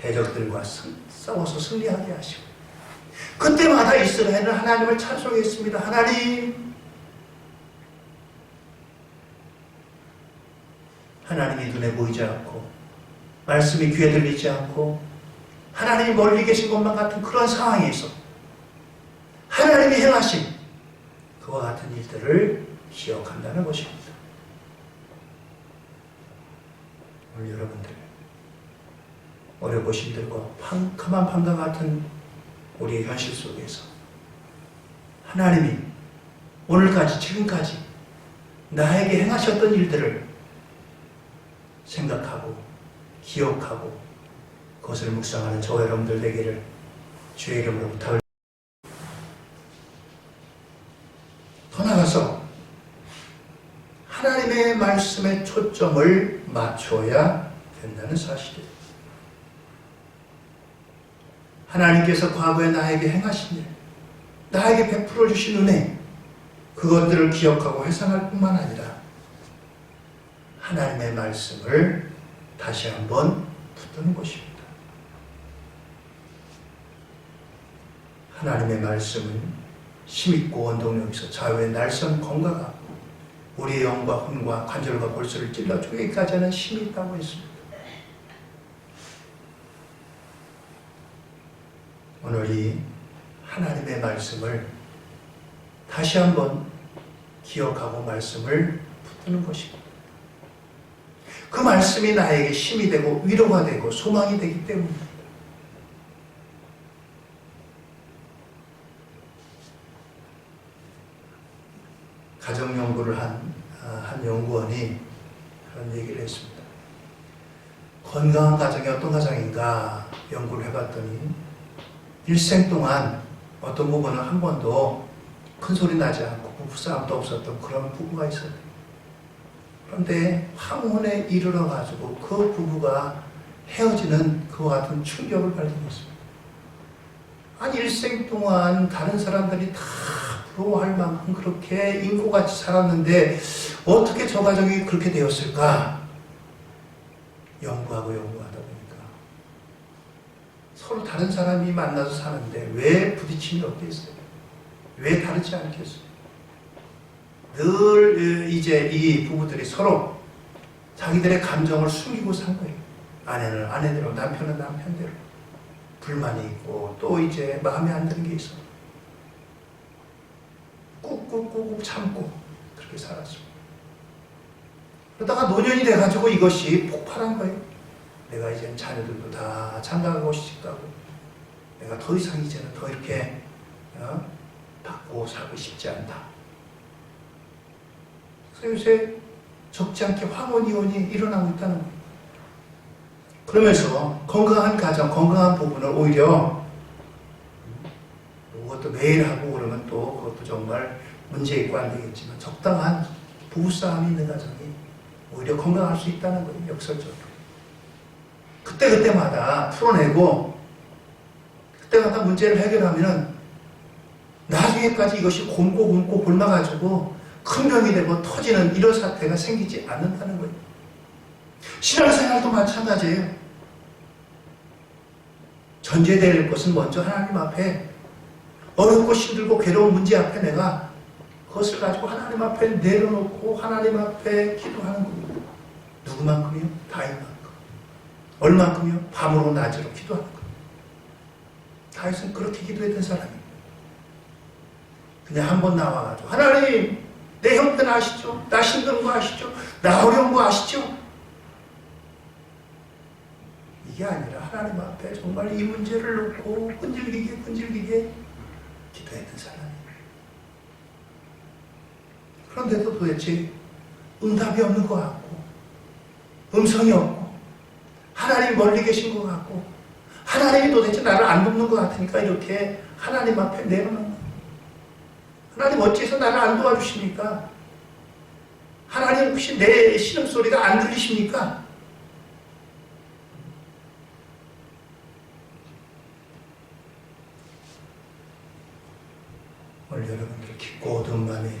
대적들과 싸워서 승리하게 하시고, 그때마다 이스라엘은 하나님을 찬송했습니다. 하나님, 하나님이 눈에 보이지 않고 말씀이 귀에 들리지 않고 하나님이 멀리 계신 것만 같은 그런 상황에서 하나님이 행하신 그와 같은 일들을 기억한다는 것입니다. 오늘 여러분들 어렵고 힘들고 캄캄한 밤과 같은 우리의 현실 속에서 하나님이 오늘까지 지금까지 나에게 행하셨던 일들을 생각하고 기억하고 그것을 묵상하는 저와 여러분들 되기를 주의 이름으로 부탁을. 더 나아가서 하나님의 말씀에 초점을 맞춰야 된다는 사실이에요. 하나님께서 과거에 나에게 행하신 일, 나에게 베풀어 주신 은혜, 그것들을 기억하고 회상할 뿐만 아니라 하나님의 말씀을 다시 한번 붙드는 것입니다. 하나님의 말씀은 힘있고 원동력 있어 좌우의 날선 검과 같고 우리의 영과 혼과 관절과 골수를 찔러 쪼개기까지 하는 힘이 있다고 했습니다. 오늘 이 하나님의 말씀을 다시 한번 기억하고 말씀을 붙드는 것입니다. 그 말씀이 나에게 힘이 되고 위로가 되고 소망이 되기 때문입니다. 가정연구를 한 연구원이 그런 얘기를 했습니다. 건강한 가정이 어떤 가정인가 연구를 해봤더니 일생 동안 어떤 부부는 한 번도 큰 소리 나지 않고 부부싸움도 없었던 그런 부부가 있었대요. 그런데 황혼에 이르러가지고 그 부부가 헤어지는 그와 같은 충격을 발견했습니다. 아니 일생 동안 다른 사람들이 다 부러워할 만큼 그렇게 인고같이 살았는데 어떻게 저 가정이 그렇게 되었을까? 연구하다 보니까 서로 다른 사람이 만나서 사는데 왜 부딪힘이 없겠어요? 왜 다르지 않겠어요? 늘 이제 이 부부들이 서로 자기들의 감정을 숨기고 산 거예요. 아내는 아내대로, 남편은 남편대로. 불만이 있고 또 이제 마음에 안 드는 게 있어. 꾹꾹꾹 참고 그렇게 살았습니다. 그러다가 노년이 돼가지고 이것이 폭발한 거예요. 내가 이제 자녀들도 다 장가가고 싶다고. 내가 더 이상 이제는 더 이렇게 받고 살고 싶지 않다. 그래서 요새 적지 않게 황혼이혼이 일어나고 있다는 거예요. 그러면서 건강한 가정, 건강한 부부는 오히려 그것도 매일 하고 그러면 또 그것도 정말 문제 있고 안 되겠지만 적당한 부부싸움이 있는 가정이 오히려 건강할 수 있다는 거예요. 역설적으로. 그때마다 풀어내고 그때마다 문제를 해결하면 나중에까지 이것이 곪고 곪아가지고 큰 병이 되고 터지는 이런 사태가 생기지 않는다는 거예요. 신앙생활도 마찬가지예요. 전제될 것은 먼저 하나님 앞에 어렵고 힘들고 괴로운 문제 앞에 내가 그것을 가지고 하나님 앞에 내려놓고 하나님 앞에 기도하는 겁니다. 누구만큼이요? 다윗만큼. 얼만큼이요? 밤으로 낮으로 기도하는 겁니다. 다윗은 그렇게 기도했던 사람이에요. 그냥 한번 나와가지고 하나님 내 형편 아시죠? 나 힘든 거 아시죠? 나 어려운 거 아시죠? 이게 아니라 하나님 앞에 정말 이 문제를 놓고 끈질기게 기도했던 사람이에요. 그런데도 도대체 응답이 없는 것 같고 음성이 없고 하나님이 멀리 계신 것 같고 하나님이 도대체 나를 안 돕는 것 같으니까 이렇게 하나님 앞에 내놓는 거예요. 하나님 어찌해서 나를 안 도와주십니까? 하나님 혹시 내 신음소리가 안 들리십니까? 오늘 여러분들 깊고 어두운 밤에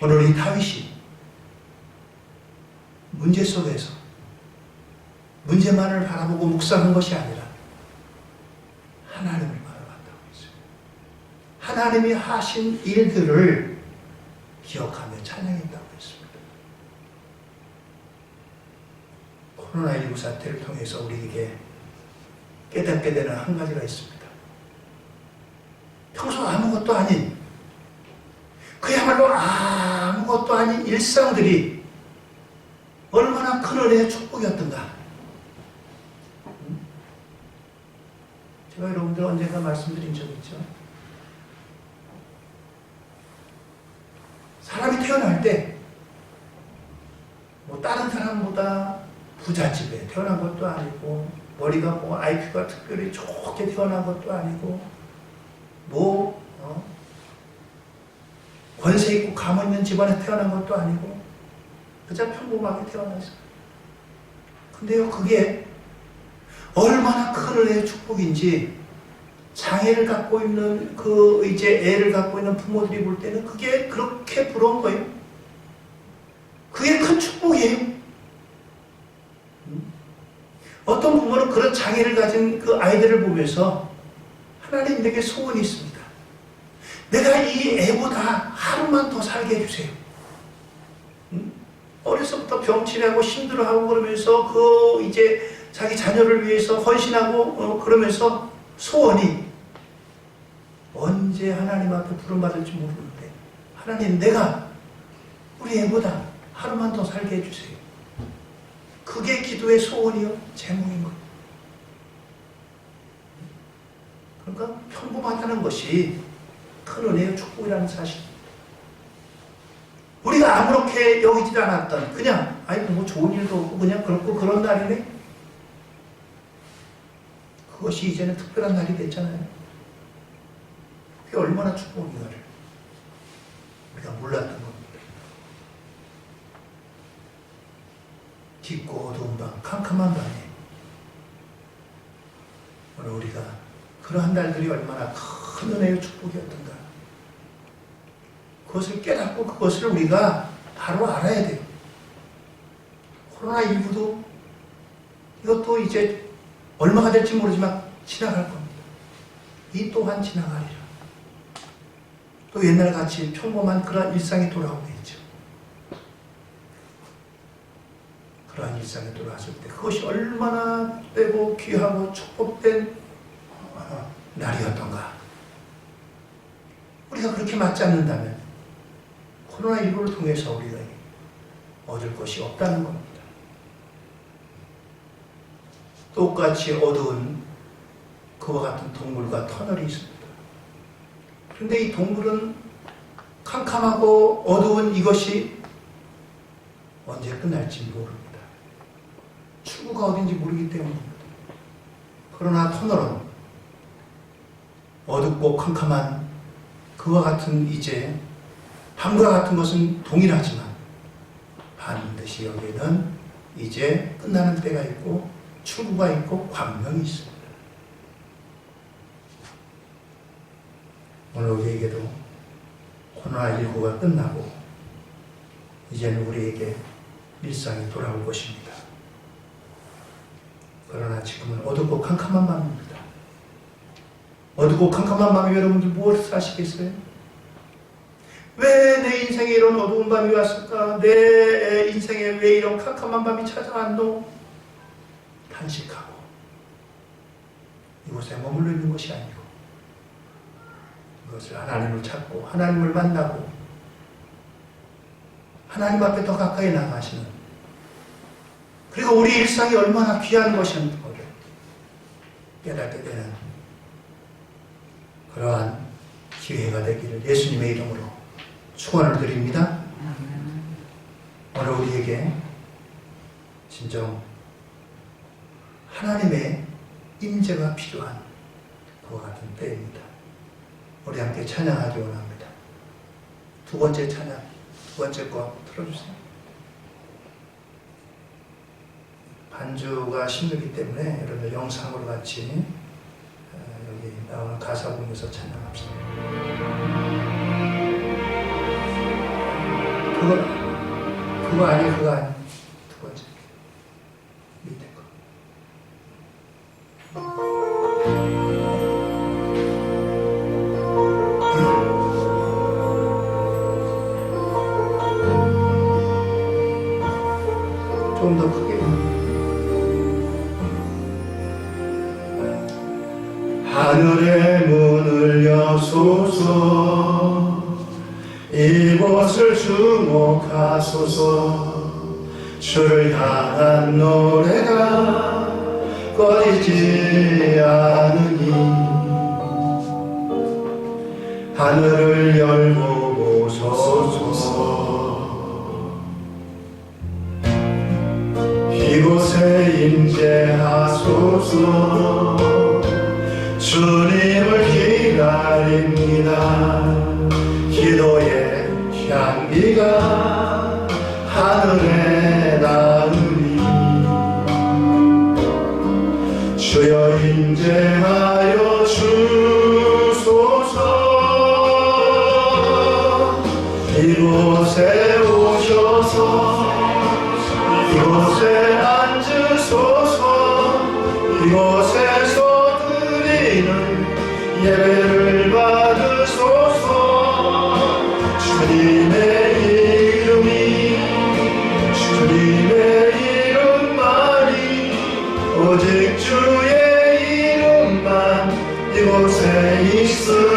오늘 이 다윗이 문제 속에서 문제 문제만을 바라보고 묵상한 것이 아니라 하나님을 바라봤다고 했어요. 하나님이 하신 일들을 기억하며 찬양했다고 했습니다. 코로나19 사태를 통해서 우리에게 깨닫게 되는 한 가지가 있습니다. 평소 아무것도 아닌, 그야말로 아무것도 아닌 일상들이 얼마나 큰 은혜의 축복이었던가. 제가 여러분들 언젠가 말씀드린 적 있죠. 사람이 태어날 때 뭐 다른 사람보다 부잣집에 태어난 것도 아니고, 머리가 뭐 IQ가 특별히 좋게 태어난 것도 아니고, 뭐 권세 있고 감 있는 집안에 태어난 것도 아니고, 그저 평범하게 태어났어요. 근데요, 그게 얼마나 큰 은혜의 축복인지, 장애를 갖고 있는 애를 갖고 있는 부모들이 볼 때는 그게 그렇게 부러운 거예요. 그게 큰 축복이에요. 어떤 부모는 그런 장애를 가진 그 아이들을 보면서 하나님, 내게 소원이 있습니다. 내가 이 애보다 하루만 더 살게 해주세요. 어려서부터 병치레하고 힘들어하고 그러면서 이제 자기 자녀를 위해서 헌신하고 그러면서 소원이 언제 하나님 앞에 부름받을지 모르는데, 하나님, 내가 우리 애보다 하루만 더 살게 해주세요. 그게 기도의 소원이요, 제목인 거예요. 그러니까 평범하다는 것이 큰 은혜의 축복이라는 사실. 우리가 아무렇게 여기지도 않았던, 그냥 뭐 좋은 일도 없고 그냥 그렇고 그런 날이네, 그것이 이제는 특별한 날이 됐잖아요. 그게 얼마나 축복인가를 우리가 몰랐던 겁니다. 깊고 어두운 밤, 캄캄한 밤에 오늘 우리가 그러한 날들이 얼마나 큰 은혜의 축복이었던가, 그것을 깨닫고 그것을 우리가 바로 알아야 돼요. 코로나19도 이것도 이제 얼마가 될지 모르지만 지나갈 겁니다. 이 또한 지나가리라. 또 옛날같이 평범한 그러한 일상이 돌아오겠죠. 그러한 일상이 돌아왔을 때 그것이 얼마나 빼고 귀하고 축복된 날이었던가. 우리가 그렇게 맞지 않는다면 코로나19를 통해서 우리가 얻을 것이 없다는 겁니다. 똑같이 어두운 그와 같은 동굴과 터널이 있습니다. 그런데 이 동굴은 캄캄하고 어두운 이것이 언제 끝날지 모릅니다. 출구가 어딘지 모르기 때문입니다. 그러나 터널은 어둡고 캄캄한 그와 같은 이제 밤과 같은 것은 동일하지만 반드시 여기에는 이제 끝나는 때가 있고 출구가 있고 광명이 있습니다. 오늘 우리에게도 코로나19가 끝나고 이제는 우리에게 일상이 돌아올 것입니다. 그러나 지금은 어둡고 캄캄한 밤입니다. 어둡고 캄캄한 밤에 여러분들 무엇을 하시겠어요? 왜 내 인생에 이런 어두운 밤이 왔을까? 내 인생에 왜 이런 캄캄한 밤이 찾아왔노? 탄식하고 이곳에 머물러 있는 것이 아니고 이것을 하나님을 찾고 하나님을 만나고 하나님 앞에 더 가까이 나가시는, 그리고 우리 일상이 얼마나 귀한 것인지를 깨닫게 되는 그러한 기회가 되기를 예수님의 이름으로 축원을 드립니다. 오늘 우리에게 진정 하나님의 임재가 필요한 그와 같은 때입니다. 우리 함께 찬양하기 원합니다. 두 번째 찬양, 두 번째 거 틀어주세요. 반주가 힘들기 때문에 여러분 영상으로 같이 여기 나오는 가사 보면서 찬양합시다. 그거 아니에요, 그거 아니에요. 두 번째 밑에 거. 좀 더 크게. 하늘의 문을 여소서, 이곳을 주목하소서. 주를 향한 노래가 꺼지지 않으니 하늘을 열고 보소서. 이곳에 임재하소서. 주님을 기다립니다. 기도의 향기가 하늘에 닿으니 주여 임재하여 주소서. 이곳에 오셔서 이곳에 앉으소서. 이곳에서 드리는 예배를 받으소서. 주님의 이름만이 오직 주의 이름만 이곳에 있으니